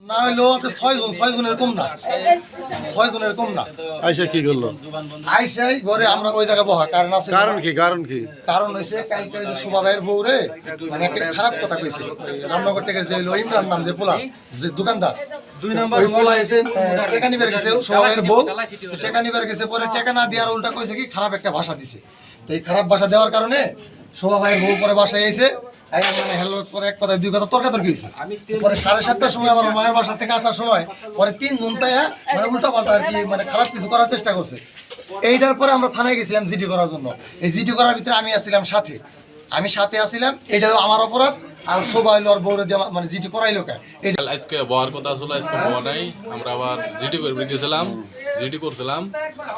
না হইলো 6 জন এরকম না 6 জন এরকম না। আইসা কি করলো? আইসাই ঘরে আমরা ওই জায়গায় বহা কারণ আছে। কারণ কি? কারণ হইছে কালকে যে শোভা ভাইয়ের বউ রে মানে একটা খারাপ কথা কইছে। রামনগর থেকে যে ইমরান নাম যে পোলা যে দোকানদার 2 নম্বর ওই পোলা এসে টাকা নিবার গেছে শোভা ভাইয়ের বউ টাকা নিবার গেছে পরে টাকা না দেওয়ার উল্টা কইছে কি খারাপ একটা ভাষা দিছে। তো এই খারাপ ভাষা দেওয়ার কারণে শোভা ভাইয়ের বউ পরে বাসায় এসে মানে হ্যালো পরে এক কথা দুই কথা তর্কাতর্কি হয়েছে। পরে 7:30টার সময় আমার মায়ের বাসা থেকে আসার সময় পরে 3 জন পাইয়া মানে উল্টা পাল্টা আর কি মানে খারাপ কিছু করার চেষ্টা করছে। এইটার পরে আমরা থানায় গেছিলাম জিডি করার জন্য। এই জিডি করার ভিতরে আমি সাথে আসছিলাম। এটাও আমার অপরাধ। আর সবাই ওর বউরে মানে জিডি করাইলো কে আজকে বহার কথা ছিল, আজকে বহা নাই। আমরা আবার জিডি করে গেছিলাম, জিডি করছিলাম,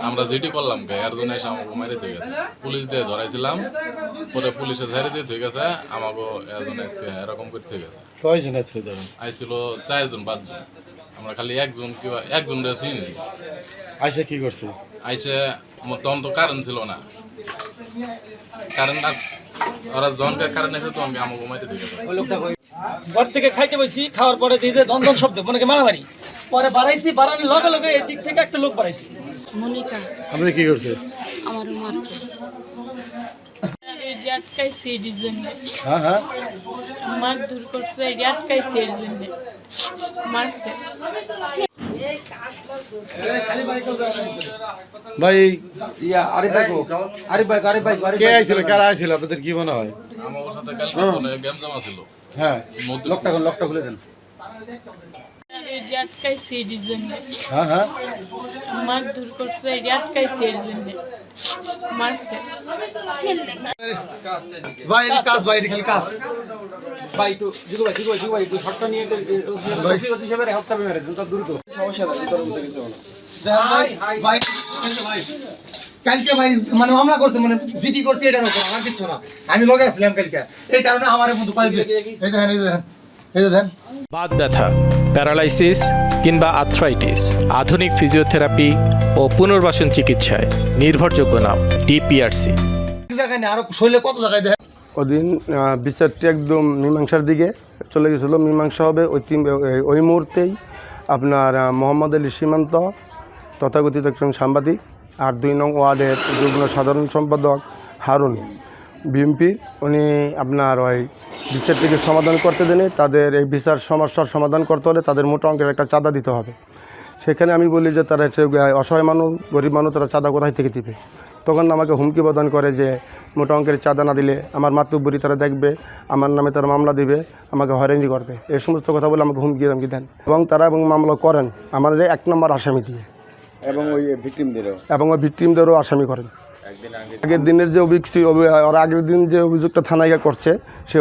আমরা জিডি করলাম কে এর জন্য এসে আমাকে মারি হয়ে গেছে। পুলিশ দিয়ে ধরাইছিলাম, পরে পুলিশে ঝাড়ি দিয়ে হয়ে গেছে আমাকে এর জন্য আজকে এরকম করতে গেছে। কয়জন আসছিল তখন? আইছিল 4 জন 5 জন, আমরা খালি একজন চিনি। আইসা কি করছে? আইসে তখন তো কারণ ছিল না, কারণ ওরা জনকার কারণ আছে তো আমি আমাকে মারি দিয়ে গেছে। ঘর থেকে খাইতে বসি, খাওয়ার পরে দিদি দন্দন শব্দ মনে মারামারি, পরে বাড়ানোর লগে লগে এদিক থেকে একটা লোক বাড়াইছি। মনিকা আপনি কি করছে? আমারও মারছে। আটকাইছে এর জন্য, হ্যাঁ মারধর করছে, আটকাইছে এর জন্য মারছে। ভাই আরিফ ভাই কে আইছিল? কারা আইছিল আপনাদের কি মনে হয়? আমার সাথে কালকে গেম জমা ছিল। হ্যাঁ লোকটা খুলে দেন। আটকাইছে এর জন্য, হ্যাঁ মারধর করছে, আটকাইছে এর জন্য মারছে। ভাই এই কাজ ভাই খালি কাজ ভাই একটু জিগু ভাই একটু শটটা নিয়ে হিসেবে হত্যা মেরে দুটো দ্রুত সমস্যা নাই তোর মধ্যে কিছু না। ভাই কালকে ভাই মানে মামলা করছে মানে জিডি করছে এটার উপর আমার কিছু না। আমি লগে আসলাম কালকে এই কারণে আমার বন্ধু পাই দিয়ে এই দেখেন বাত ব্যথা, প্যারালাইসিস কিংবা আর্থ্রাইটিস, আধুনিক ফিজিওথেরাপি ও পুনর্বাসন চিকিৎসায় নির্ভরযোগ্য নাম ডিপিআরসি। জায়গায় না আরো শৈলে কত জায়গায় দেখেন। ওদিন বিচারটি একদম মীমাংসার দিকে চলে গেছিলো। মীমাংসা হবে ওই মুহূর্তেই আপনার মোহাম্মদ আলী সীমান্ত তথাকথিত একজন সাংবাদিক আর 2 নং ওয়ার্ডের যুগ্ম সাধারণ সম্পাদক হারুন বিএমপির, উনি আপনার ওই বিচারটিকে সমাধান করতে দেনে তাদের এই বিচার সমস্যার সমাধান করতে হলে তাদের মোটা অঙ্কের একটা চাঁদা দিতে হবে। সেখানে আমি বলি যে তারা হচ্ছে অসহায় মানুষ, গরিব মানুষ, তারা চাঁদা কোথায় থেকে দিবে? তখন আমাকে হুমকি প্রদান করে যে মোটা অঙ্কের চাঁদা না দিলে আমার মাতব্বরি তারা দেখবে, আমার নামে তারা মামলা দিবে, আমাকে হয়রানি করবে, এই সমস্ত কথা বলে আমাকে হুমকি দেন এবং তারা মামলা করেন আমার 1 নম্বর আসামি দিয়ে এবং ওই ভিকটিমদেরও আসামি করেন। আগের দিনের যে আগের দিন যে অভিযোগটা থানায় করছে সে